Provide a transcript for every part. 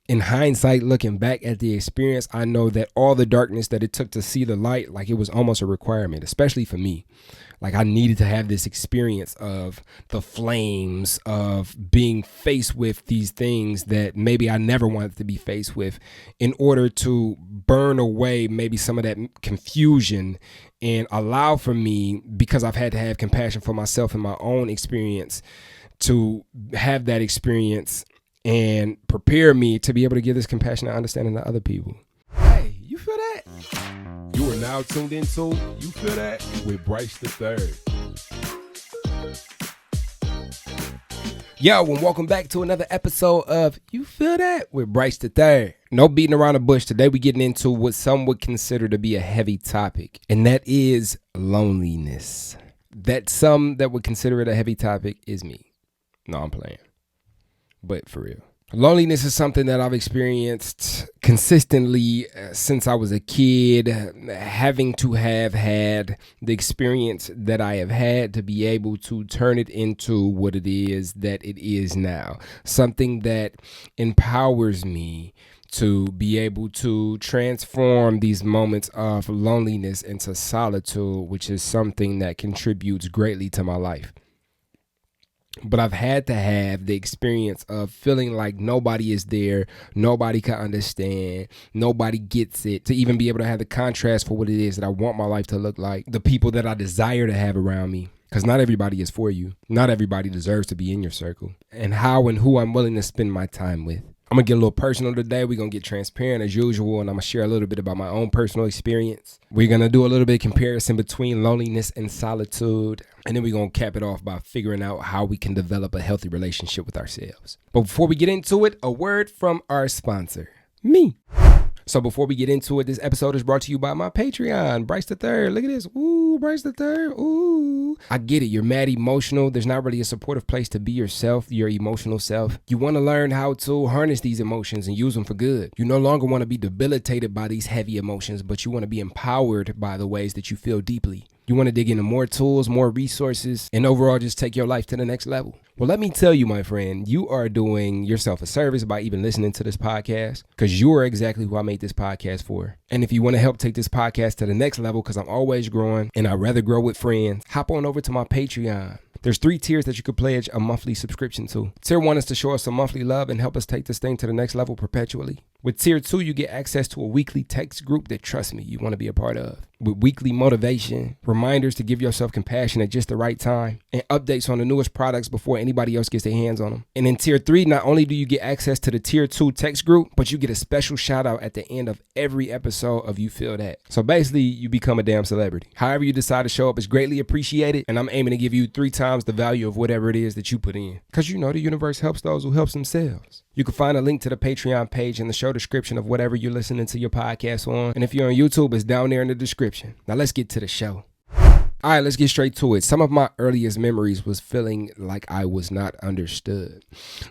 In hindsight, looking back at the experience, I know that all the darkness that it took to see the light, like it was almost a requirement, especially for me. Like I needed to have this experience of the flames of being faced with these things that maybe I never wanted to be faced with in order to burn away maybe some of that confusion and allow for me, because I've had to have compassion for myself and my own experience, to have that experience and prepare me to be able to give this compassion and understanding to other people. Hey, you feel that? You are now tuned into You Feel That with Bryce the Third. Yo, and welcome back to another episode of You Feel That with Bryce the Third. No beating around the bush. Today we're getting into what some would consider to be a heavy topic, and that is loneliness. That some that would consider it a heavy topic is me. No, I'm playing. But for real. Loneliness is something that I've experienced consistently since I was a kid, having to have had the experience that I have had to be able to turn it into what it is that it is now. Something that empowers me to be able to transform these moments of loneliness into solitude, which is something that contributes greatly to my life. But I've had to have the experience of feeling like nobody is there, nobody can understand, nobody gets it, to even be able to have the contrast for what it is that I want my life to look like, the people that I desire to have around me. Because not everybody is for you. Not everybody deserves to be in your circle. And how and who I'm willing to spend my time with. I'm going to get a little personal today. We're going to get transparent as usual, and I'm going to share a little bit about my own personal experience. We're going to do a little bit of comparison between loneliness and solitude, and then we're going to cap it off by figuring out how we can develop a healthy relationship with ourselves. But before we get into it, a word from our sponsor, me. So before we get into it, this episode is brought to you by my Patreon, Bryce the Third. Look at this. Ooh, Bryce the Third. Ooh. I get it. You're mad emotional. There's not really a supportive place to be yourself, your emotional self. You want to learn how to harness these emotions and use them for good. You no longer want to be debilitated by these heavy emotions, but you want to be empowered by the ways that you feel deeply. You want to dig into more tools, more resources, and overall just take your life to the next level. Well, let me tell you, my friend, you are doing yourself a service by even listening to this podcast, because you are exactly who I made this podcast for. And if you want to help take this podcast to the next level, because I'm always growing and I'd rather grow with friends, hop on over to my Patreon. There's 3 tiers that you could pledge a monthly subscription to. Tier 1 is to show us some monthly love and help us take this thing to the next level perpetually. With Tier 2, you get access to a weekly text group that, trust me, you want to be a part of. With weekly motivation, reminders to give yourself compassion at just the right time, and updates on the newest products before anybody else gets their hands on them. And in Tier 3, not only do you get access to the Tier 2 text group, but you get a special shout out at the end of every episode of You Feel That. So basically, you become a damn celebrity. However you decide to show up is greatly appreciated, and I'm aiming to give you 3 times the value of whatever it is that you put in. Because you know the universe helps those who helps themselves. You can find a link to the Patreon page in the show description of whatever you're listening to your podcast on. And if you're on YouTube, it's down there in the description. Now let's get to the show. All right, let's get straight to it. Some of my earliest memories was feeling like I was not understood.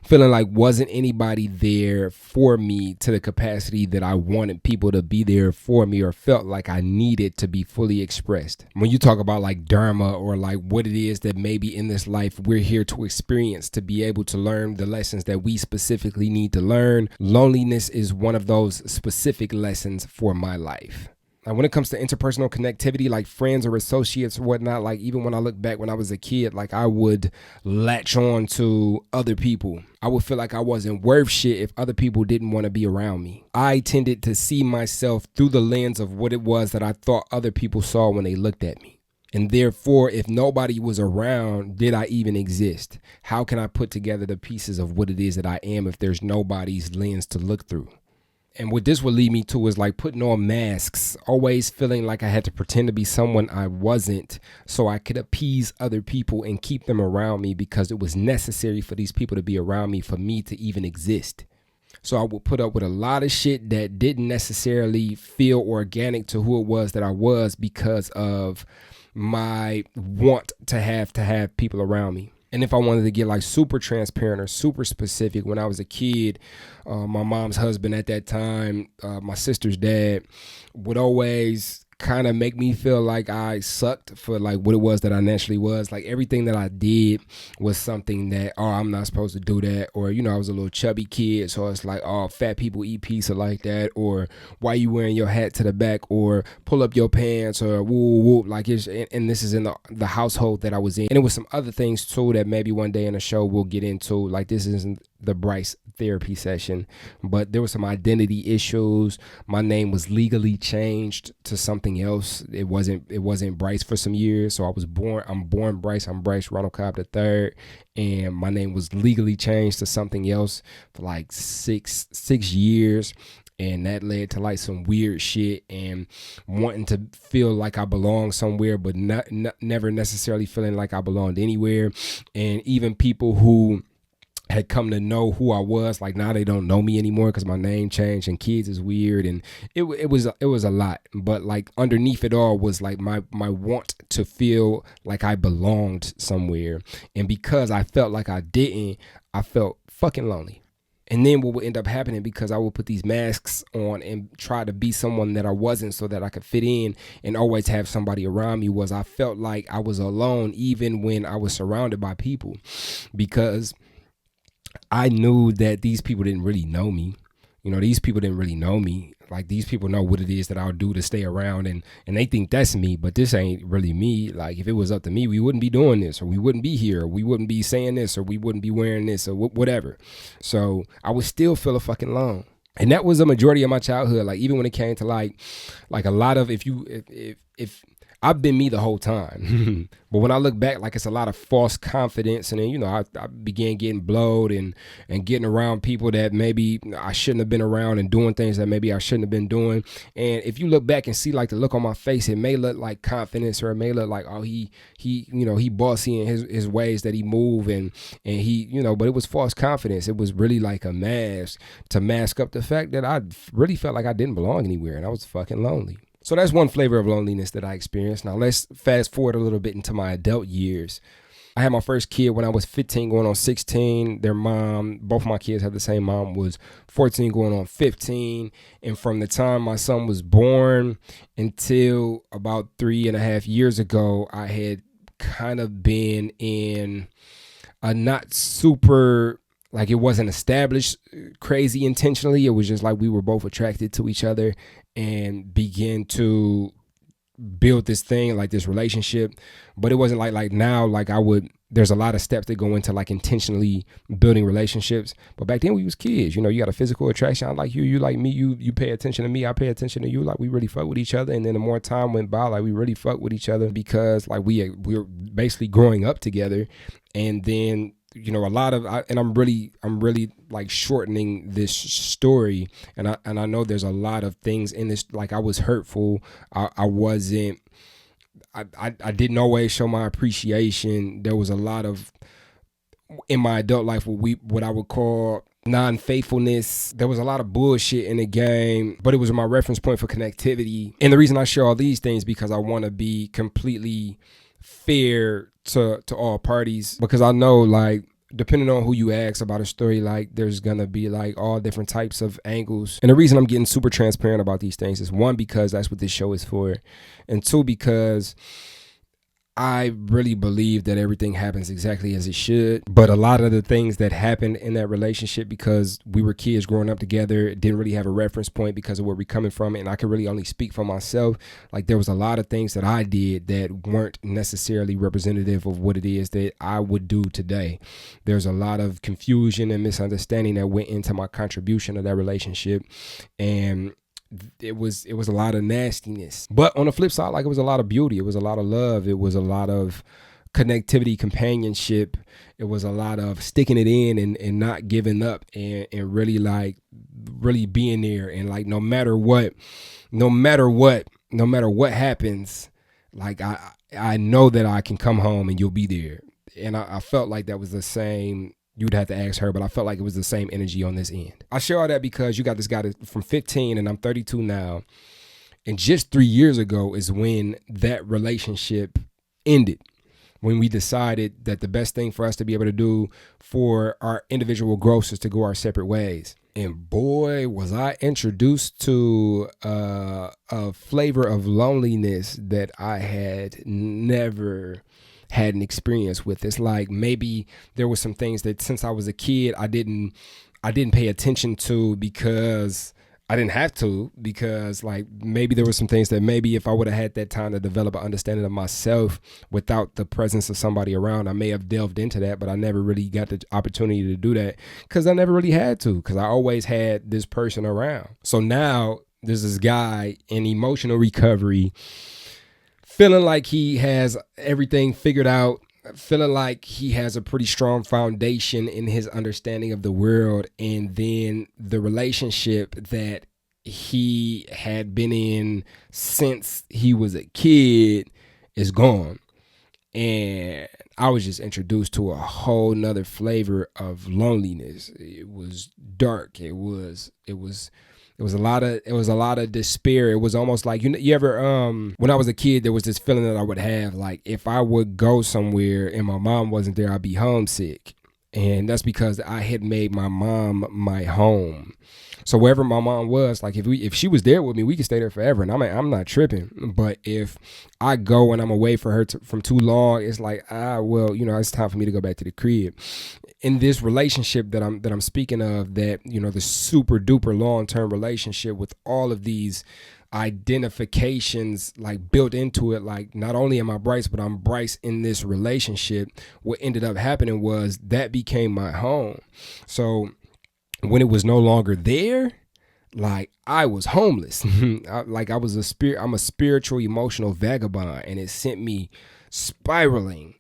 Feeling like wasn't anybody there for me to the capacity that I wanted people to be there for me, or felt like I needed to be fully expressed. When you talk about like dharma, or like what it is that maybe in this life we're here to experience, to be able to learn the lessons that we specifically need to learn, loneliness is one of those specific lessons for my life. Now, when it comes to interpersonal connectivity, like friends or associates or whatnot, like even when I look back when I was a kid, like I would latch on to other people. I would feel like I wasn't worth shit if other people didn't want to be around me. I tended to see myself through the lens of what it was that I thought other people saw when they looked at me. And therefore, if nobody was around, did I even exist? How can I put together the pieces of what it is that I am if there's nobody's lens to look through? And what this would lead me to is like putting on masks, always feeling like I had to pretend to be someone I wasn't so I could appease other people and keep them around me, because it was necessary for these people to be around me for me to even exist. So I would put up with a lot of shit that didn't necessarily feel organic to who it was that I was, because of my want to have people around me. And if I wanted to get like super transparent or super specific, when I was a kid, my mom's husband at that time, my sister's dad, would always kind of make me feel like I sucked for like what it was that I naturally was. Like everything that I did was something that, oh, I'm not supposed to do that. Or, you know, I was a little chubby kid. So it's like, oh, fat people eat pizza like that. Or why you wearing your hat to the back, or pull up your pants, or woo woo. Like it's, and this is in the household that I was in. And it was some other things too that maybe one day in the show we'll get into. Like this isn't the Bryce therapy session, but there were some identity issues. My name was legally changed to something else. It wasn't Bryce for some years. So I'm born Bryce. I'm Bryce Ronald Cobb III, and my name was legally changed to something else for like six years. And that led to like some weird shit and wanting to feel like I belong somewhere, but never necessarily feeling like I belonged anywhere. And even people who had come to know who I was, like now they don't know me anymore because my name changed, and kids is weird, and it was a lot. But like underneath it all was like my want to feel like I belonged somewhere, and because I felt like I didn't, I felt fucking lonely. And then what would end up happening, because I would put these masks on and try to be someone that I wasn't so that I could fit in and always have somebody around me, was I felt like I was alone even when I was surrounded by people, because I knew that these people didn't really know me. You know, these people didn't really know me. Like these people know what it is that I'll do to stay around, and they think that's me, but this ain't really me. Like if it was up to me, we wouldn't be doing this, or we wouldn't be here, or we wouldn't be saying this, or we wouldn't be wearing this, or whatever. So I would still feel a fucking alone. And that was a majority of my childhood. Like even when it came to like a lot of, if I've been me the whole time, but when I look back, like it's a lot of false confidence. And then, you know, I began getting blowed and getting around people that maybe I shouldn't have been around, and doing things that maybe I shouldn't have been doing. And if you look back and see like the look on my face, it may look like confidence, or it may look like, oh, he you know, he bossy in his ways that he move, and he, you know, but it was false confidence. It was really like a mask to mask up the fact that I really felt like I didn't belong anywhere, and I was fucking lonely. So that's one flavor of loneliness that I experienced. Now let's fast forward a little bit into my adult years. I had my first kid when I was 15 going on 16. Their mom, both my kids had the same mom, was 14 going on 15. And from the time my son was born until about 3.5 years ago, I had kind of been in a not super, like it wasn't established crazy intentionally. It was just like we were both attracted to each other and began to build this thing, like this relationship. But it wasn't like now, like there's a lot of steps that go into like intentionally building relationships. But back then we was kids, you know, you got a physical attraction. I like you like me, you pay attention to me, I pay attention to you. Like we really fuck with each other. And then the more time went by, like we really fuck with each other, because like we were basically growing up together. And then, you know, a lot of, and I'm really like shortening this story, and I know there's a lot of things in this. Like I was hurtful. I wasn't. I didn't always show my appreciation. There was a lot of, in my adult life, what I would call non-faithfulness. There was a lot of bullshit in the game, but it was my reference point for connectivity. And the reason I share all these things, because I want to be completely fair to all parties, because I know, like, depending on who you ask about a story, like there's gonna be like all different types of angles. And the reason I'm getting super transparent about these things is, one, because that's what this show is for, and two, because I really believe that everything happens exactly as it should. But a lot of the things that happened in that relationship, because we were kids growing up together, didn't really have a reference point because of where we're coming from. And I could really only speak for myself. Like there was a lot of things that I did that weren't necessarily representative of what it is that I would do today. There's a lot of confusion and misunderstanding that went into my contribution to that relationship. And it was a lot of nastiness. But on the flip side, like it was a lot of beauty. It was a lot of love. It was a lot of connectivity, companionship. It was a lot of sticking it in and not giving up, and really being there. And like no matter what happens, like I know that I can come home and you'll be there. And I felt like that was the same. You'd have to ask her, but I felt like it was the same energy on this end. I share all that because you got this guy from 15 and I'm 32 now. And just 3 years ago is when that relationship ended, when we decided that the best thing for us to be able to do for our individual growth is to go our separate ways. And boy, was I introduced to a flavor of loneliness that I had never had an experience with. It's like maybe there were some things that since I was a kid I didn't pay attention to because I didn't have to, because like maybe there were some things that maybe if I would have had that time to develop an understanding of myself without the presence of somebody around, I may have delved into that, but I never really got the opportunity to do that because I never really had to, because I always had this person around. So now there's this guy in emotional recovery feeling like he has everything figured out, feeling like he has a pretty strong foundation in his understanding of the world, and then the relationship that he had been in since he was a kid is gone. And I was just introduced to a whole nother flavor of loneliness. It was dark. It was a lot of despair. It was almost like, you ever when I was a kid, there was this feeling that I would have, like if I would go somewhere and my mom wasn't there, I'd be homesick. And that's because I had made my mom my home. So wherever my mom was, like if she was there with me, we could stay there forever, and I'm not tripping. But if I go and I'm away for her from too long, it's like it's time for me to go back to the crib. In this relationship that I'm speaking of, that the super duper long term relationship with all of these identifications like built into it, like not only am I Bryce, but I'm Bryce in this relationship. What ended up happening was that became my home. So when it was no longer there, like I was homeless. I'm a spiritual, emotional vagabond, and it sent me spiraling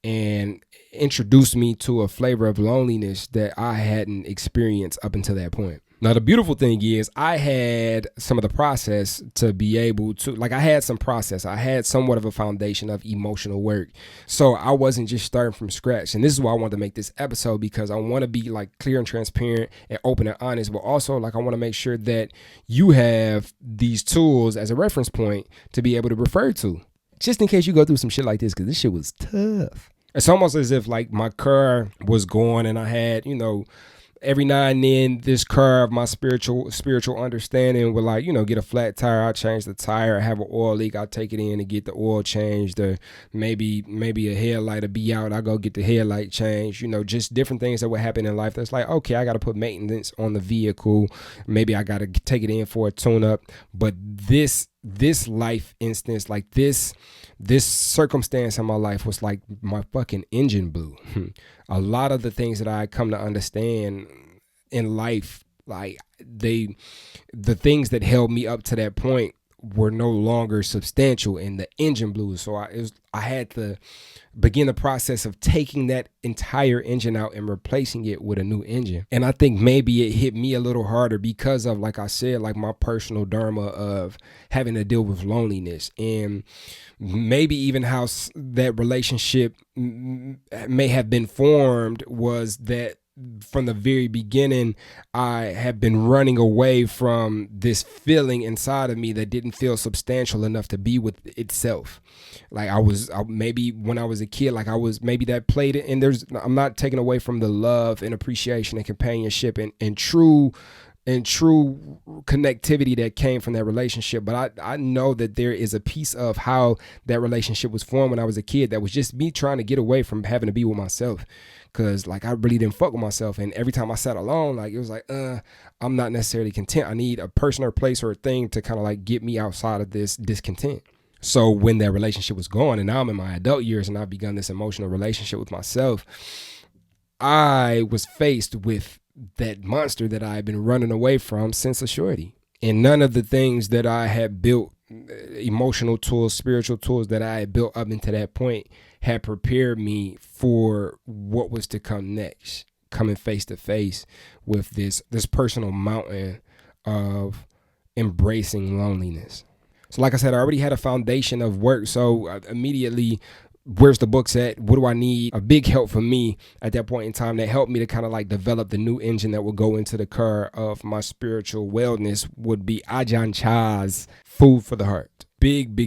and introduced me to a flavor of loneliness that I hadn't experienced up until that point. Now, the beautiful thing is I had some of the process to be able to, I had some process. I had somewhat of a foundation of emotional work. So I wasn't just starting from scratch. And this is why I wanted to make this episode, because I want to be clear and transparent and open and honest, but also I want to make sure that you have these tools as a reference point to be able to refer to, just in case you go through some shit like this, because this shit was tough. It's almost as if my car was going and I had, every now and then this car of my spiritual understanding would get a flat tire. I change the tire. I have an oil leak. I take it in and get the oil changed. Or maybe a headlight will be out. I go get the headlight changed. Just different things that would happen in life. That's okay, I got to put maintenance on the vehicle. Maybe I got to take it in for a tune up. But this life instance, this circumstance in my life was like my fucking engine blew. A lot of the things that I come to understand in life, the things that held me up to that point were no longer substantial, and the engine blew. So I had to begin the process of taking that entire engine out and replacing it with a new engine. And I think maybe it hit me a little harder because of, like I said, my personal dharma of having to deal with loneliness, and maybe even how that relationship may have been formed was that from the very beginning, I had been running away from this feeling inside of me that didn't feel substantial enough to be with itself. Maybe when I was a kid, maybe that played it. And I'm not taking away from the love and appreciation and companionship and true connectivity that came from that relationship. But I know that there is a piece of how that relationship was formed when I was a kid that was just me trying to get away from having to be with myself. Cause I really didn't fuck with myself. And every time I sat alone, it was I'm not necessarily content. I need a person or a place or a thing to kind of get me outside of this discontent. So when that relationship was gone, and now I'm in my adult years and I've begun this emotional relationship with myself, I was faced with that monster that I had been running away from since a shorty. And none of the things that I had built, emotional tools, spiritual tools that I had built up into that point, had prepared me for what was to come next, coming face to face with this personal mountain of embracing loneliness. So like I said, I already had a foundation of work. So immediately, where's the books at? What do I need? A big help for me at that point in time that helped me to kind of develop the new engine that would go into the car of my spiritual wellness would be Ajahn Chah's Food for the Heart. Big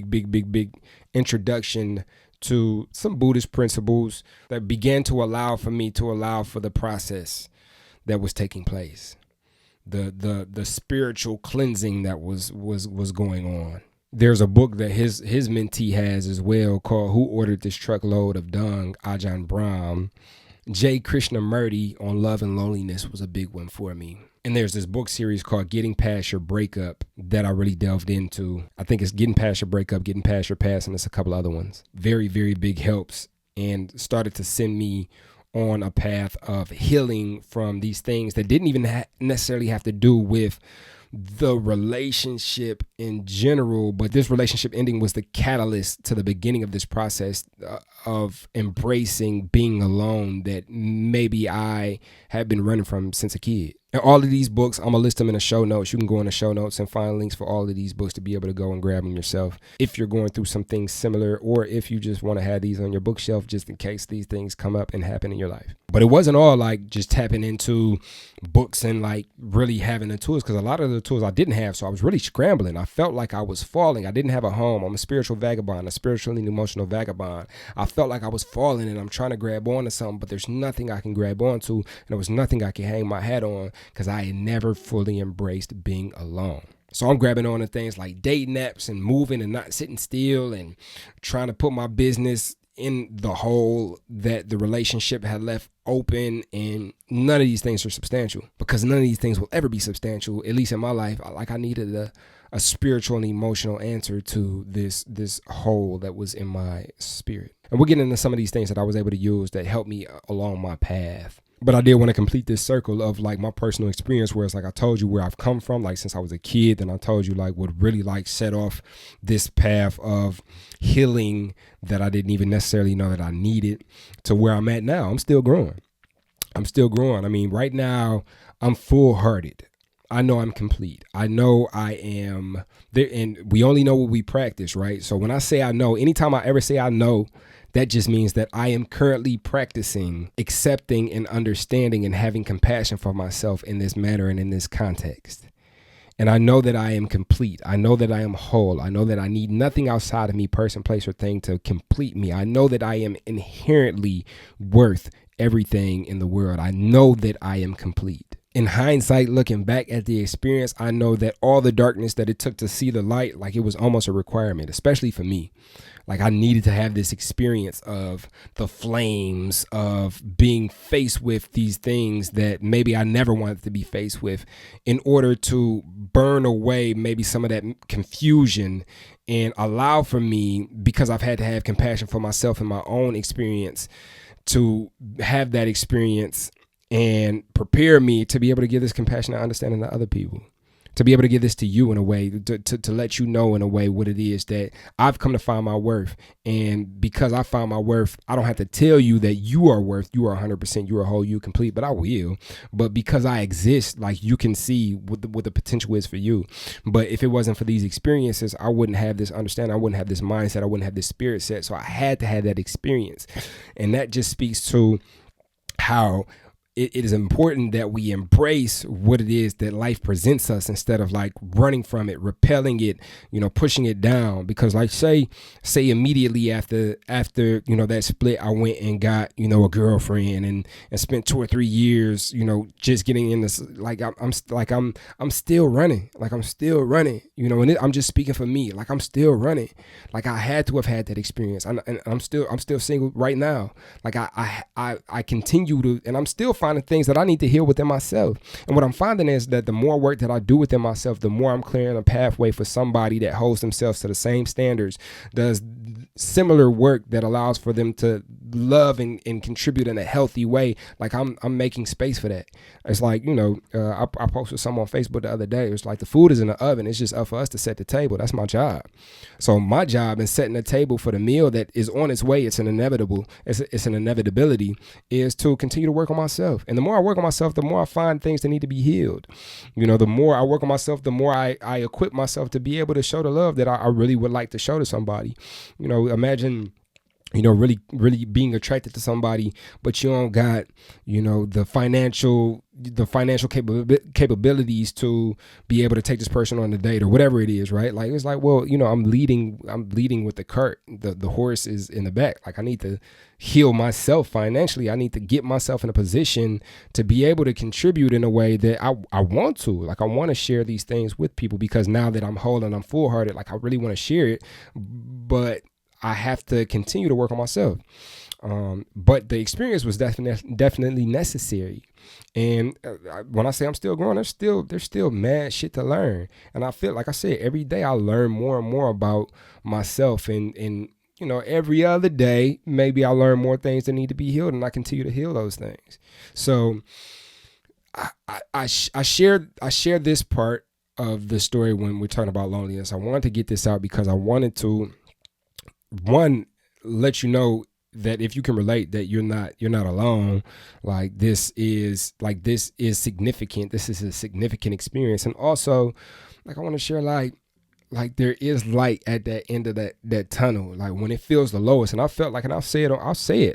introduction to some Buddhist principles that began to allow for me to allow for the process that was taking place. the spiritual cleansing that was going on. There's a book that his mentee has as well called Who Ordered This Truckload of Dung, Ajahn Brahm. J. Krishnamurti on Love and Loneliness was a big one for me. And there's this book series called Getting Past Your Breakup that I really delved into. I think it's Getting Past Your Breakup, Getting Past Your Past, and there's a couple other ones. Very, very big helps, and started to send me on a path of healing from these things that didn't even necessarily have to do with the relationship in general, but this relationship ending was the catalyst to the beginning of this process of embracing being alone that maybe I had been running from since a kid. And all of these books, I'm going to list them in the show notes. You can go in the show notes and find links for all of these books to be able to go and grab them yourself if you're going through something similar, or if you just want to have these on your bookshelf just in case these things come up and happen in your life. But it wasn't all like just tapping into books and like really having the tools, because a lot of the tools I didn't have. So I was really scrambling. I felt like I was falling. I didn't have a home. I'm a spiritual vagabond, a spiritual and emotional vagabond. I felt like I was falling and I'm trying to grab onto something, but there's nothing I can grab onto, and there was nothing I can hang my hat on, because I had never fully embraced being alone. So I'm grabbing on to things like dating apps and moving and not sitting still and trying to put my business in the hole that the relationship had left open, and none of these things are substantial, because none of these things will ever be substantial, at least in my life. I needed a spiritual and emotional answer to this hole that was in my spirit. And we'll get into some of these things that I was able to use that helped me along my path. But I did want to complete this circle of like my personal experience, where it's like I told you where I've come from, like since I was a kid, and I told you like what really like set off this path of healing that I didn't even necessarily know that I needed, to where I'm at now. I'm still growing. I mean, right now I'm full-hearted. I know I'm complete. I know I am there, and we only know what we practice, right? So when I say I know, anytime I ever say I know, that just means that I am currently practicing accepting and understanding and having compassion for myself in this manner and in this context. And I know that I am complete. I know that I am whole. I know that I need nothing outside of me, person, place, or thing to complete me. I know that I am inherently worth everything in the world. I know that I am complete. In hindsight, looking back at the experience, I know that all the darkness that it took to see the light, like it was almost a requirement, especially for me. Like I needed to have this experience of the flames of being faced with these things that maybe I never wanted to be faced with, in order to burn away maybe some of that confusion and allow for me, because I've had to have compassion for myself and my own experience, to have that experience and prepare me to be able to give this compassionate understanding to other people, to be able to give this to you in a way, to let you know in a way what it is that I've come to find my worth. And because I found my worth, I don't have to tell you that you are worth, you are 100%, you are whole, you complete, but I will. But because I exist, like you can see what the potential is for you. But if it wasn't for these experiences, I wouldn't have this understanding, I wouldn't have this mindset, I wouldn't have this spirit set. So I had to have that experience. And that just speaks to how it is important that we embrace what it is that life presents us, instead of like running from it, repelling it, pushing it down. Because like say immediately after, that split, I went and got, a girlfriend and spent 2 or 3 years, just getting in this, I'm still running, and I'm just speaking for me. Like I'm still running. Like I had to have had that experience. And I'm still single right now. Like I continue to, and I'm still finding things that I need to heal within myself. And what I'm finding is that the more work that I do within myself, the more I'm clearing a pathway for somebody that holds themselves to the same standards, does similar work that allows for them to love and contribute in a healthy way. Like I'm making space for that. It's like, I posted something on Facebook the other day. It was like, the food is in the oven. It's just up for us to set the table. That's my job. So my job in setting the table for the meal that is on its way, it's an inevitability, is to continue to work on myself. And the more I work on myself, the more I find things that need to be healed. The more I work on myself, the more I equip myself to be able to show the love that I really would like to show to somebody. Imagine really being attracted to somebody, but you don't got, the financial capabilities to be able to take this person on a date or whatever it is, right? Like, it's like, well, I'm leading with the cart. The horse is in the back. Like, I need to heal myself financially. I need to get myself in a position to be able to contribute in a way that I want to. Like, I want to share these things with people, because now that I'm whole and I'm full hearted, like, I really want to share it, but I have to continue to work on myself. But the experience was definitely necessary. And when I say I'm still growing, there's still mad shit to learn. And I feel like I said, every day I learn more and more about myself. And every other day, maybe I learn more things that need to be healed, and I continue to heal those things. So I shared this part of the story when we're talking about loneliness. I wanted to get this out because I wanted to, one, let you know that if you can relate, that you're not alone. Like, this is significant. This is a significant experience. And also, like, I want to share, like there is light at that end of that tunnel. Like, when it feels the lowest, and I felt like, and I'll say it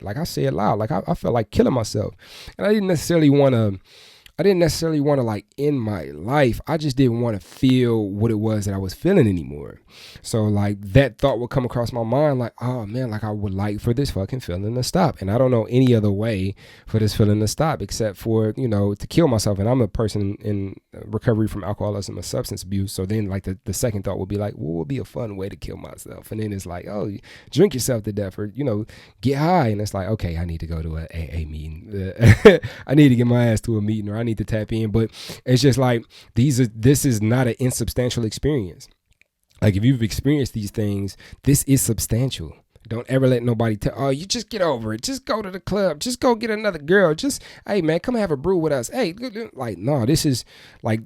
like, I say it loud, like I felt like killing myself. And I didn't necessarily want to like end my life. I just didn't want to feel what it was that I was feeling anymore. So, like, that thought would come across my mind, like, oh man, like, I would like for this fucking feeling to stop. And I don't know any other way for this feeling to stop except for, to kill myself. And I'm a person in recovery from alcoholism and substance abuse. So then, like, the second thought would be like, what would be a fun way to kill myself? And then it's like, oh, drink yourself to death, or, get high. And it's like, okay, I need to go to a AA meeting. I need to get my ass to a meeting, or I need to tap in. But it's just like, this is not an insubstantial experience. Like, if you've experienced these things, this is substantial. Don't ever let nobody tell, oh, you just get over it. Just go to the club. Just go get another girl. Just, hey man, come have a brew with us. Hey, like, no, this is like,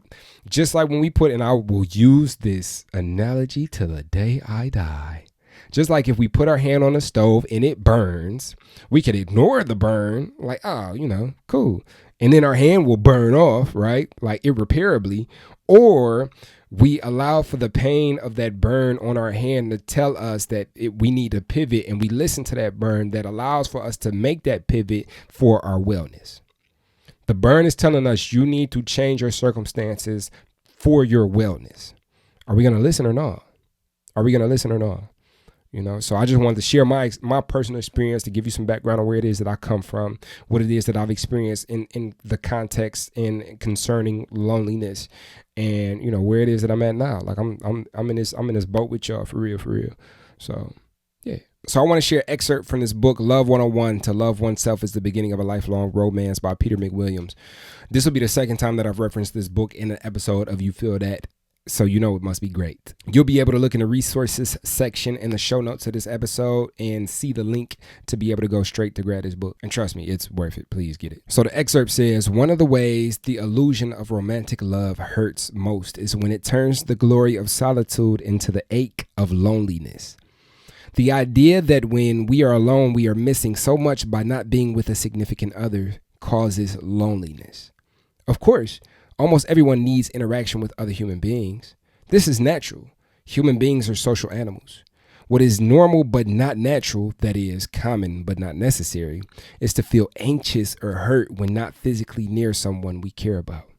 just like when we put, and I will use this analogy to the day I die. Just like if we put our hand on the stove and it burns, we could ignore the burn, like, oh, cool. And then our hand will burn off, right? Like, irreparably. Or we allow for the pain of that burn on our hand to tell us that we need to pivot, and we listen to that burn that allows for us to make that pivot for our wellness. The burn is telling us you need to change your circumstances for your wellness. Are we going to listen or not? So I just wanted to share my personal experience, to give you some background on where it is that I come from, what it is that I've experienced in the context and concerning loneliness, and where it is that I'm at now. Like, I'm in this boat with y'all, for real. So yeah. So I want to share an excerpt from this book, Love 101, To Love Oneself is the Beginning of a Lifelong Romance, by Peter McWilliams. This will be the second time that I've referenced this book in an episode of You Feel That. So it must be great. You'll be able to look in the resources section in the show notes of this episode and see the link to be able to go straight to grab this book. And trust me, it's worth it. Please get it. So the excerpt says, one of the ways the illusion of romantic love hurts most is when it turns the glory of solitude into the ache of loneliness. The idea that when we are alone, we are missing so much by not being with a significant other causes loneliness. Of course, almost everyone needs interaction with other human beings. This is natural. Human beings are social animals. What is normal but not natural, that is, common but not necessary, is to feel anxious or hurt when not physically near someone we care about.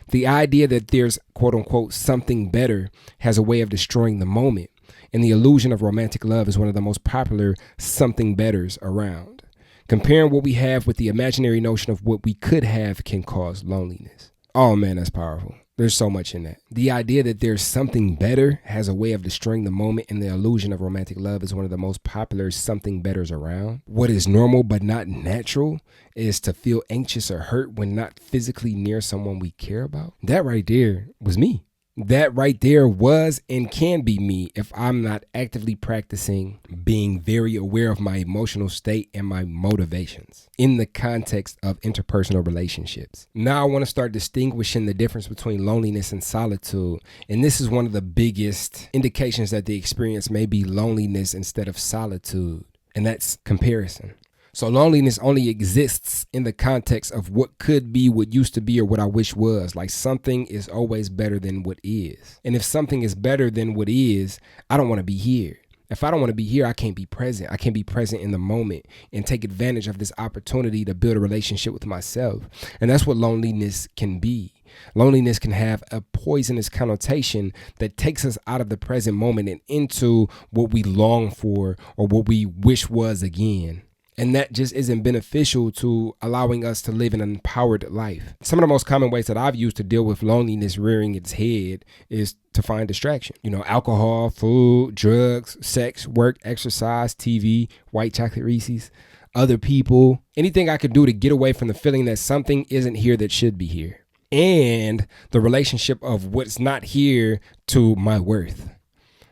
The idea that there's, quote unquote, something better has a way of destroying the moment, and the illusion of romantic love is one of the most popular something betters around. Comparing what we have with the imaginary notion of what we could have can cause loneliness. Oh man, that's powerful. There's so much in that. The idea that there's something better has a way of destroying the moment, and the illusion of romantic love is one of the most popular something betters around. What is normal but not natural is to feel anxious or hurt when not physically near someone we care about. That right there was me. That right there was and can be me if I'm not actively practicing being very aware of my emotional state and my motivations in the context of interpersonal relationships. Now I want to start distinguishing the difference between loneliness and solitude. And this is one of the biggest indications that the experience may be loneliness instead of solitude. And that's comparison. So loneliness only exists in the context of what could be, what used to be, or what I wish was. Like, something is always better than what is. And if something is better than what is, I don't want to be here. If I don't want to be here, I can't be present. I can't be present in the moment and take advantage of this opportunity to build a relationship with myself. And that's what loneliness can be. Loneliness can have a poisonous connotation that takes us out of the present moment and into what we long for or what we wish was again. And that just isn't beneficial to allowing us to live an empowered life. Some of the most common ways that I've used to deal with loneliness rearing its head is to find distraction. Alcohol, food, drugs, sex, work, exercise, TV, white chocolate Reese's, other people, anything I could do to get away from the feeling that something isn't here that should be here. And the relationship of what's not here to my worth,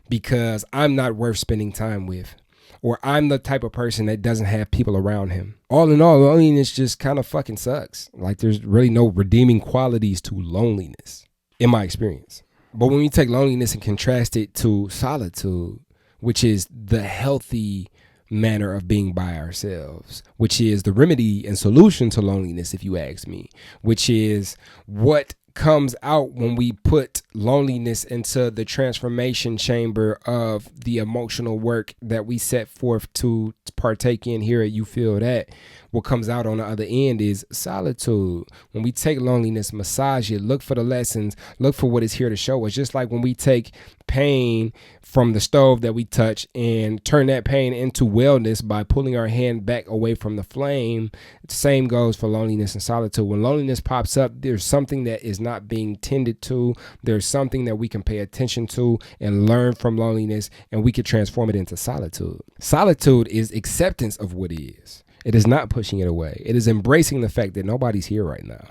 because I'm not worth spending time with, or I'm the type of person that doesn't have people around him. All in all, loneliness just kind of fucking sucks. Like, there's really no redeeming qualities to loneliness, in my experience. But when we take loneliness and contrast it to solitude, which is the healthy manner of being by ourselves, which is the remedy and solution to loneliness, if you ask me, which is what comes out when we put loneliness into the transformation chamber of the emotional work that we set forth to partake in here at You Feel That. What comes out on the other end is solitude. When we take loneliness, massage it, look for the lessons, look for what is here to show us. Just like when we take pain from the stove that we touch and turn that pain into wellness by pulling our hand back away from the flame, the same goes for loneliness and solitude. When loneliness pops up, there's something that is not being tended to. There's something that we can pay attention to and learn from loneliness, and we can transform it into solitude. Solitude is acceptance of what is. It is not pushing it away. It is embracing the fact that nobody's here right now.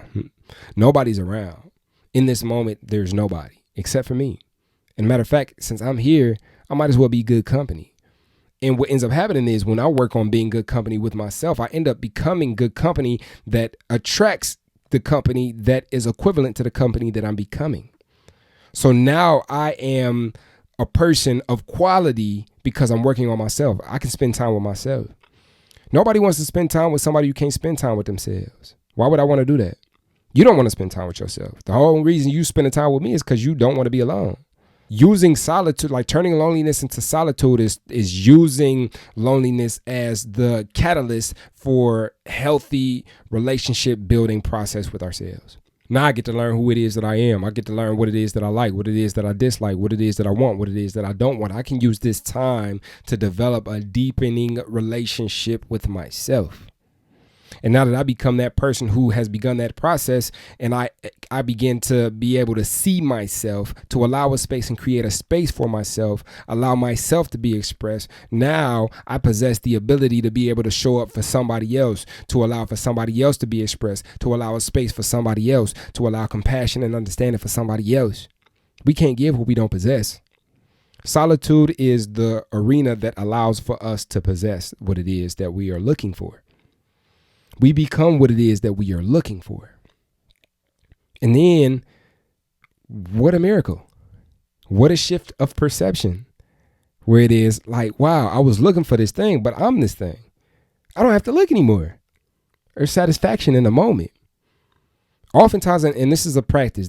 Nobody's around. In this moment, there's nobody except for me. And matter of fact, since I'm here, I might as well be good company. And what ends up happening is when I work on being good company with myself, I end up becoming good company that attracts the company that is equivalent to the company that I'm becoming. So now I am a person of quality because I'm working on myself. I can spend time with myself. Nobody wants to spend time with somebody who can't spend time with themselves. Why would I want to do that? You don't want to spend time with yourself. The whole reason you spending time with me is because you don't want to be alone. Using solitude, like turning loneliness into solitude, is using loneliness as the catalyst for healthy relationship building process with ourselves. Now I get to learn who it is that I am. I get to learn what it is that I like, what it is that I dislike, what it is that I want, what it is that I don't want. I can use this time to develop a deepening relationship with myself. And now that I become that person who has begun that process, and I begin to be able to see myself, to allow a space and create a space for myself, allow myself to be expressed. Now I possess the ability to be able to show up for somebody else, to allow for somebody else to be expressed, to allow a space for somebody else, to allow compassion and understanding for somebody else. We can't give what we don't possess. Solitude is the arena that allows for us to possess what it is that we are looking for. We become what it is that we are looking for. And then, what a miracle. What a shift of perception. Where it is like, wow, I was looking for this thing, but I'm this thing. I don't have to look anymore. There's satisfaction in the moment. Oftentimes, and this is a practice.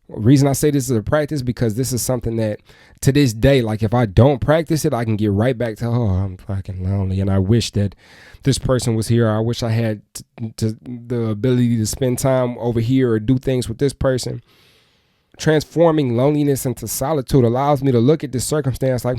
The reason I say this is a practice because this is something that to this day, like if I don't practice it, I can get right back to, oh, I'm fucking lonely. And I wish that this person was here. I wish I had the ability to spend time over here or do things with this person. Transforming loneliness into solitude allows me to look at this circumstance like,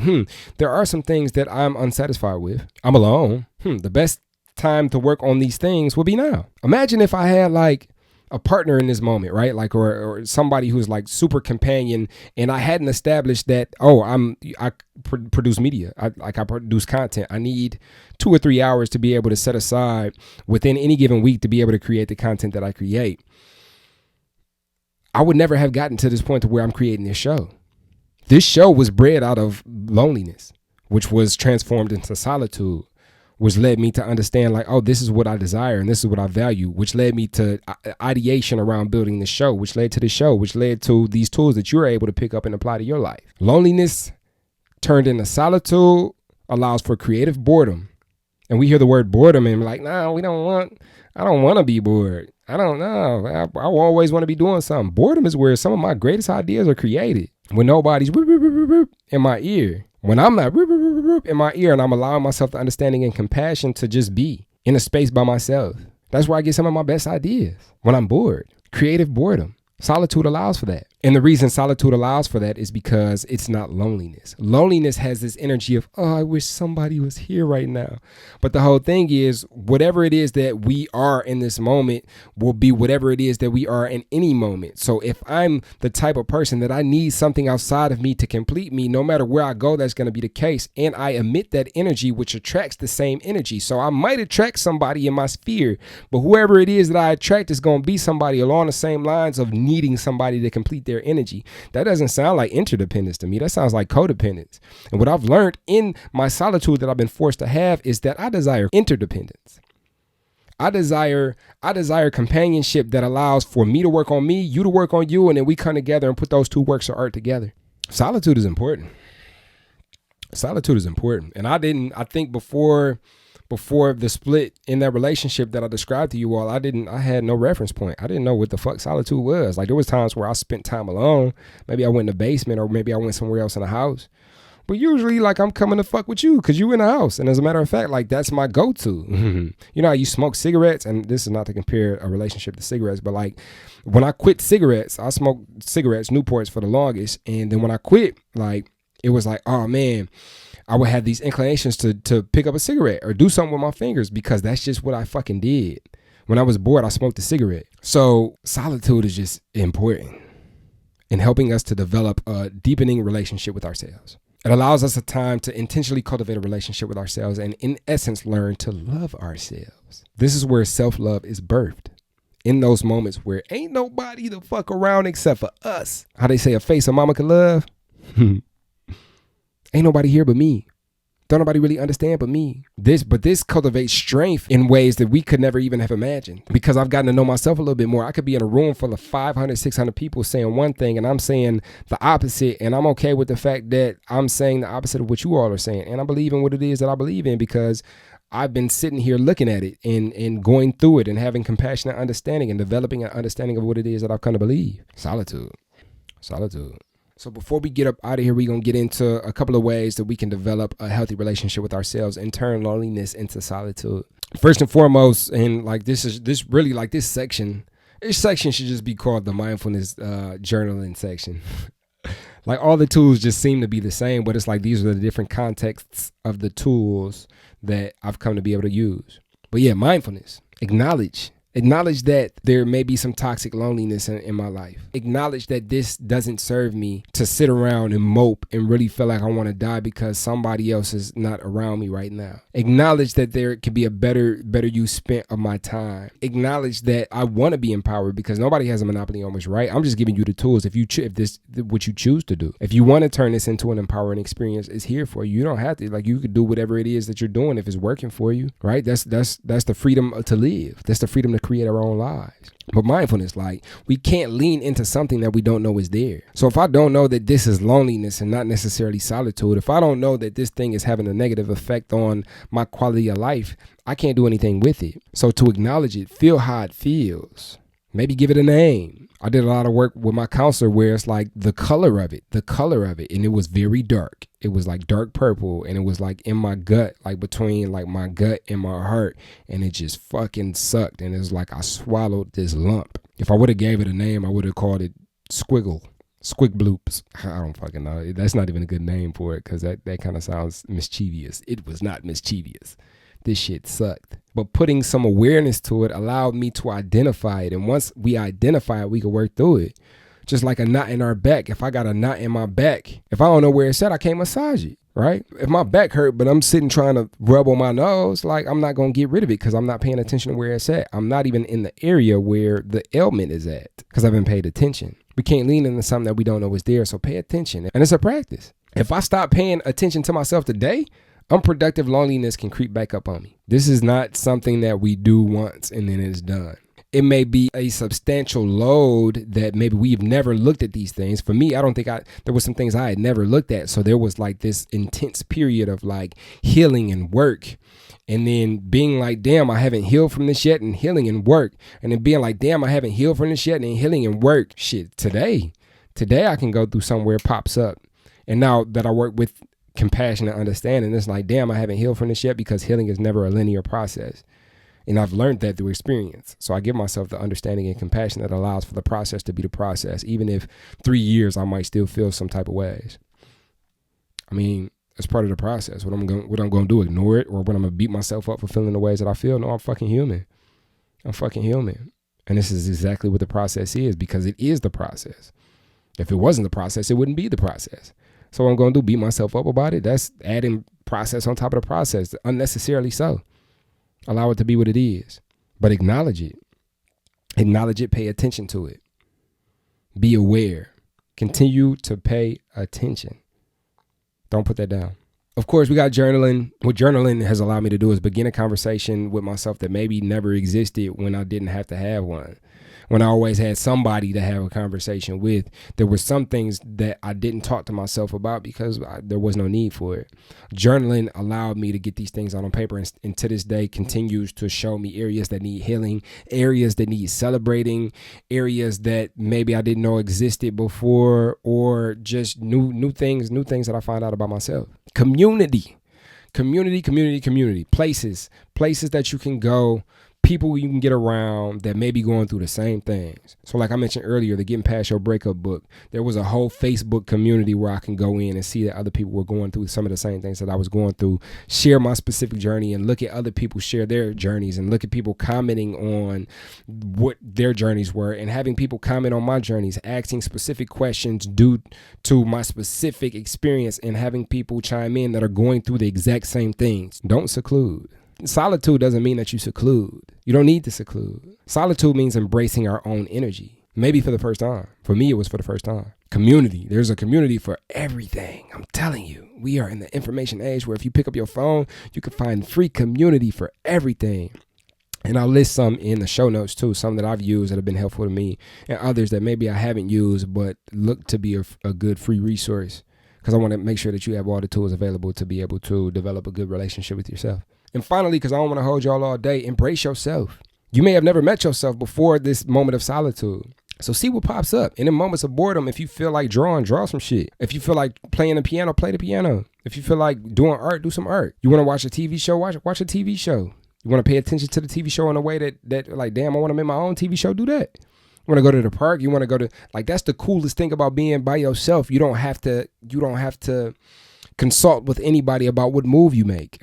there are some things that I'm unsatisfied with. I'm alone. The best time to work on these things would be now. Imagine if I had like a partner in this moment, right? Like, or somebody who's like super companion, and I hadn't established that, I produce media. I produce content. I need 2 or 3 hours to be able to set aside within any given week to be able to create the content that I create. I would never have gotten to this point to where I'm creating this show. This show was bred out of loneliness, which was transformed into solitude, which led me to understand like, oh, this is what I desire and this is what I value, which led me to ideation around building the show, which led to the show, which led to these tools that you're able to pick up and apply to your life. Loneliness turned into solitude allows for creative boredom. And we hear the word boredom and we're like, no, I don't want to be bored. I don't know. I always want to be doing something. Boredom is where some of my greatest ideas are created. when nobody's whoop, whoop, whoop, whoop, whoop in my ear, when I'm not whoop, whoop, whoop, whoop in my ear, and I'm allowing myself the understanding and compassion to just be in a space by myself. That's where I get some of my best ideas, when I'm bored. Creative boredom. Solitude allows for that. And the reason solitude allows for that is because it's not loneliness. Loneliness has this energy of, oh, I wish somebody was here right now. But the whole thing is, whatever it is that we are in this moment will be whatever it is that we are in any moment. So if I'm the type of person that I need something outside of me to complete me, no matter where I go, that's going to be the case. And I emit that energy, which attracts the same energy. So I might attract somebody in my sphere, but whoever it is that I attract is going to be somebody along the same lines of needing somebody to complete their energy. That doesn't sound like interdependence to me. That sounds like codependence. And what I've learned in my solitude that I've been forced to have is that I desire interdependence. I desire companionship that allows for me to work on me, you to work on you, and then we come together and put those two works of art together. Solitude is important. Solitude is important. And I think before the split in that relationship that I described to you all, I had no reference point. I didn't know what the fuck solitude was. Like, there was times where I spent time alone. Maybe I went in the basement, or maybe I went somewhere else in the house. But usually, like, I'm coming to fuck with you because you in the house. And as a matter of fact, like, that's my go-to. You know how you smoke cigarettes? And this is not to compare a relationship to cigarettes, but like, when I quit cigarettes, I smoked cigarettes, Newports for the longest. And then when I quit, like, it was like, oh man, I would have these inclinations to pick up a cigarette or do something with my fingers because that's just what I fucking did. When I was bored, I smoked a cigarette. So solitude is just important in helping us to develop a deepening relationship with ourselves. It allows us a time to intentionally cultivate a relationship with ourselves and, in essence, learn to love ourselves. This is where self-love is birthed. In those moments where ain't nobody to fuck around except for us. How they say a face a mama can love? Ain't nobody here but me. Don't nobody really understand but me. This cultivates strength in ways that we could never even have imagined. Because I've gotten to know myself a little bit more. I could be in a room full of 500, 600 people saying one thing and I'm saying the opposite. And I'm okay with the fact that I'm saying the opposite of what you all are saying. And I believe in what it is that I believe in because I've been sitting here looking at it and going through it and having compassionate understanding and developing an understanding of what it is that I've come to believe. Solitude. So before we get up out of here, we're going to get into a couple of ways that we can develop a healthy relationship with ourselves and turn loneliness into solitude. First and foremost, and like this section should just be called the mindfulness journaling section. Like, all the tools just seem to be the same, but it's like these are the different contexts of the tools that I've come to be able to use. But yeah, mindfulness. Acknowledge that there may be some toxic loneliness in my life. Acknowledge that this doesn't serve me to sit around and mope and really feel like I want to die because somebody else is not around me right now. Acknowledge that there could be a better use spent of my time. Acknowledge that I want to be empowered because nobody has a monopoly on what's right. I'm just giving you the tools if this what you choose to do. If you want to turn this into an empowering experience, it's here for you. You don't have to. Like, you could do whatever it is that you're doing if it's working for you, right? That's the freedom to live. That's the freedom to create our own lives. But mindfulness, like, we can't lean into something that we don't know is there. So if I don't know that this is loneliness and not necessarily solitude, if I don't know that this thing is having a negative effect on my quality of life, I can't do anything with it. So to acknowledge it, feel how it feels, maybe give it a name. I did a lot of work with my counselor where it's like the color of it, and it was very dark. It was like dark purple, and it was like in my gut, like between like my gut and my heart, and it just fucking sucked. And it was like I swallowed this lump. If I would have gave it a name, I would have called it Squig Bloops. I don't fucking know. That's not even a good name for it because that kind of sounds mischievous. It was not mischievous. This shit sucked. But putting some awareness to it allowed me to identify it. And once we identify it, we can work through it. Just like a knot in our back. If I got a knot in my back, if I don't know where it's at, I can't massage it, right? If my back hurt, but I'm sitting trying to rub on my nose, like, I'm not going to get rid of it because I'm not paying attention to where it's at. I'm not even in the area where the ailment is at because I haven't paid attention. We can't lean into something that we don't know is there, so pay attention. And it's a practice. If I stop paying attention to myself today, unproductive loneliness can creep back up on me. This is not something that we do once and then it's done. It may be a substantial load that maybe we've never looked at these things. For me, I don't think there was some things I had never looked at. So there was like this intense period of like healing and work. And then being like, damn, I haven't healed from this yet, and healing and work. And then being like, damn, I haven't healed from this yet, and healing and work. Shit, today Today I can go through somewhere, pops up. And now that I work with compassion and understanding, it's like, damn, I haven't healed from this yet, because healing is never a linear process. And I've learned that through experience. So I give myself the understanding and compassion that allows for the process to be the process. Even if 3 years, I might still feel some type of ways. I mean, it's part of the process. What I'm going to do, ignore it? Or when I'm going to beat myself up for feeling the ways that I feel? No, I'm fucking human. I'm fucking human. And this is exactly what the process is, because it is the process. If it wasn't the process, it wouldn't be the process. So what I'm going to do, beat myself up about it? That's adding process on top of the process, unnecessarily so. Allow it to be what it is, but acknowledge it. Acknowledge it, pay attention to it. Be aware. Continue to pay attention. Don't put that down. Of course, we got journaling. What journaling has allowed me to do is begin a conversation with myself that maybe never existed when I didn't have to have one. When I always had somebody to have a conversation with, there were some things that I didn't talk to myself about because there was no need for it. Journaling allowed me to get these things out on paper, and to this day continues to show me areas that need healing, areas that need celebrating, areas that maybe I didn't know existed before, or just new things that I find out about myself. Community, places that you can go, people you can get around that may be going through the same things. So like I mentioned earlier, the Getting Past Your Breakup book, there was a whole Facebook community where I can go in and see that other people were going through some of the same things that I was going through, share my specific journey and look at other people share their journeys, and look at people commenting on what their journeys were, and having people comment on my journeys, asking specific questions due to my specific experience, and having people chime in that are going through the exact same things. Don't seclude. Solitude doesn't mean that you seclude. You don't need to seclude. Solitude means embracing our own energy. Maybe for the first time. For me, it was for the first time. Community. There's a community for everything. I'm telling you, we are in the information age where if you pick up your phone, you can find free community for everything. And I'll list some in the show notes too, some that I've used that have been helpful to me, and others that maybe I haven't used but look to be a good free resource, because I want to make sure that you have all the tools available to be able to develop a good relationship with yourself. And finally, because I don't want to hold y'all all day, embrace yourself. You may have never met yourself before this moment of solitude. So see what pops up. And in moments of boredom, if you feel like drawing, draw some shit. If you feel like playing the piano, play the piano. If you feel like doing art, do some art. You want to watch a TV show, watch a TV show. You want to pay attention to the TV show in a way that like, damn, I want to make my own TV show, do that. You want to go to the park, you want to go to, like, that's the coolest thing about being by yourself. You don't have to consult with anybody about what move you make.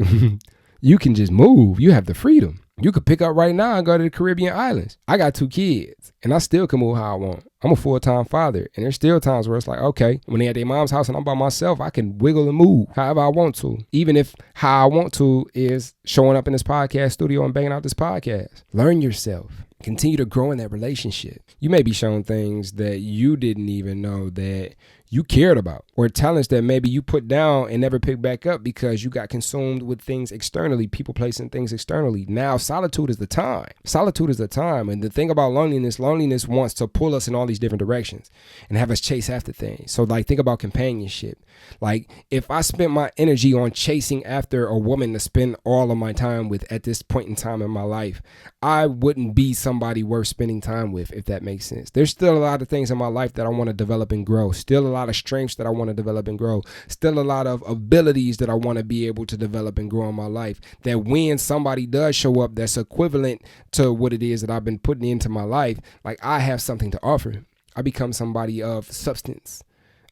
You can just move. You have the freedom. You could pick up right now and go to the Caribbean islands. I got 2 kids and I still can move how I want. I'm a full-time father, and there's still times where it's like, okay, when they at their mom's house and I'm by myself, I can wiggle and move however I want to. Even if how I want to is showing up in this podcast studio and banging out this podcast. Learn yourself. Continue to grow in that relationship. You may be shown things that you didn't even know that you cared about, or talents that maybe you put down and never picked back up because you got consumed with things externally, people placing things externally. Now, solitude is the time. Solitude is the time. And the thing about loneliness wants to pull us in all these different directions and have us chase after things. So like, think about companionship. Like, if I spent my energy on chasing after a woman to spend all of my time with at this point in time in my life, I wouldn't be somebody worth spending time with, if that makes sense. There's still a lot of things in my life that I want to develop and grow. Still a lot of strengths that I want to develop and grow. Still a lot of abilities that I want to be able to develop and grow in my life, that when somebody does show up that's equivalent to what it is that I've been putting into my life, like, I have something to offer. I become somebody of substance.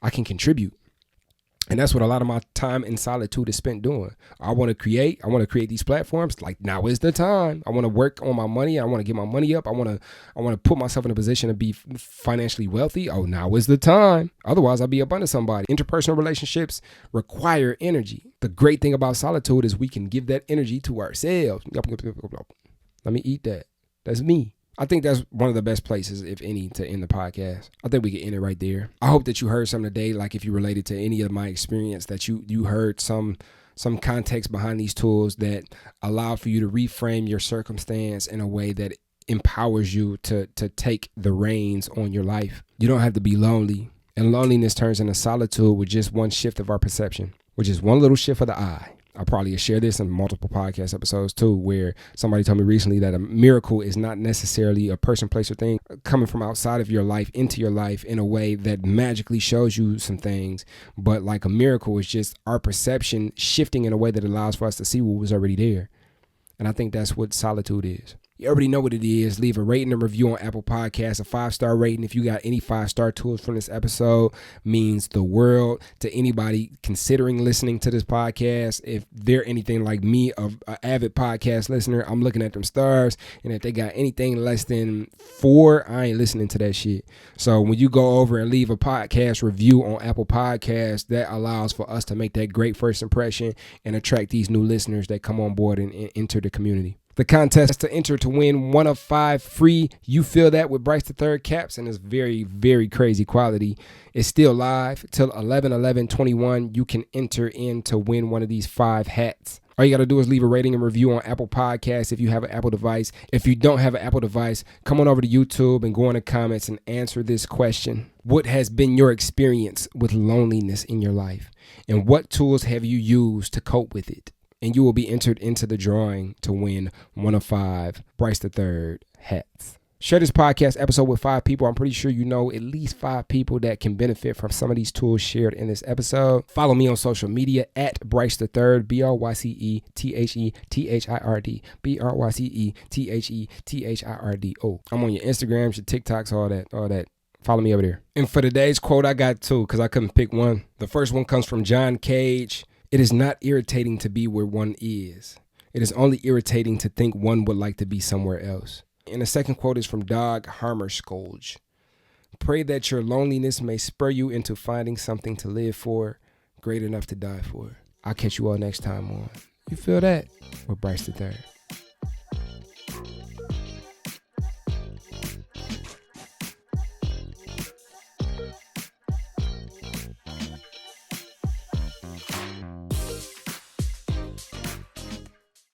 I can contribute. And that's what a lot of my time in solitude is spent doing. I want to create these platforms. Like, now is the time. I want to work on my money. I want to get my money up. I want to put myself in a position to be financially wealthy. Oh, now is the time. Otherwise, I'll be up under somebody. Interpersonal relationships require energy. The great thing about solitude is we can give that energy to ourselves. Let me eat that. That's me. I think that's one of the best places, if any, to end the podcast. I think we can end it right there. I hope that you heard something today, like if you related to any of my experience, that you heard some context behind these tools that allow for you to reframe your circumstance in a way that empowers you to take the reins on your life. You don't have to be lonely. And loneliness turns into solitude with just one shift of our perception, which is one little shift of the eye. I'll probably share this in multiple podcast episodes too, where somebody told me recently that a miracle is not necessarily a person, place, or thing coming from outside of your life into your life in a way that magically shows you some things. But like a miracle is just our perception shifting in a way that allows for us to see what was already there. And I think that's what solitude is. You already know what it is. Leave a rating and review on Apple Podcasts, a 5-star rating. If you got any 5-star tools from this episode, means the world to anybody considering listening to this podcast. If they're anything like me, an avid podcast listener, I'm looking at them stars. And if they got anything less than 4, I ain't listening to that shit. So when you go over and leave a podcast review on Apple Podcasts, that allows for us to make that great first impression and attract these new listeners that come on board and enter the community. The contest to enter to win 1 of 5 free You Feel That with Bryce III caps, and it's very, very crazy quality. It's still live till 11/11/21. You can enter in to win one of these 5 hats. All you got to do is leave a rating and review on Apple Podcasts if you have an Apple device. If you don't have an Apple device, come on over to YouTube and go in the comments and answer this question. What has been your experience with loneliness in your life? And what tools have you used to cope with it? And you will be entered into the drawing to win 1 of 5 Bryce III hats. Share this podcast episode with 5 people. I'm pretty sure you know at least 5 people that can benefit from some of these tools shared in this episode. Follow me on social media at Bryce III, BRYCETHETHIRD, BRYCETHETHIRD. Oh, I'm on your Instagrams, your TikToks, all that. Follow me over there. And for today's quote, I got 2 because I couldn't pick one. The first one comes from John Cage. It is not irritating to be where one is. It is only irritating to think one would like to be somewhere else. And the second quote is from Dag Hammarskjöld. Pray that your loneliness may spur you into finding something to live for, great enough to die for. I'll catch you all next time on You Feel That with Bryce III.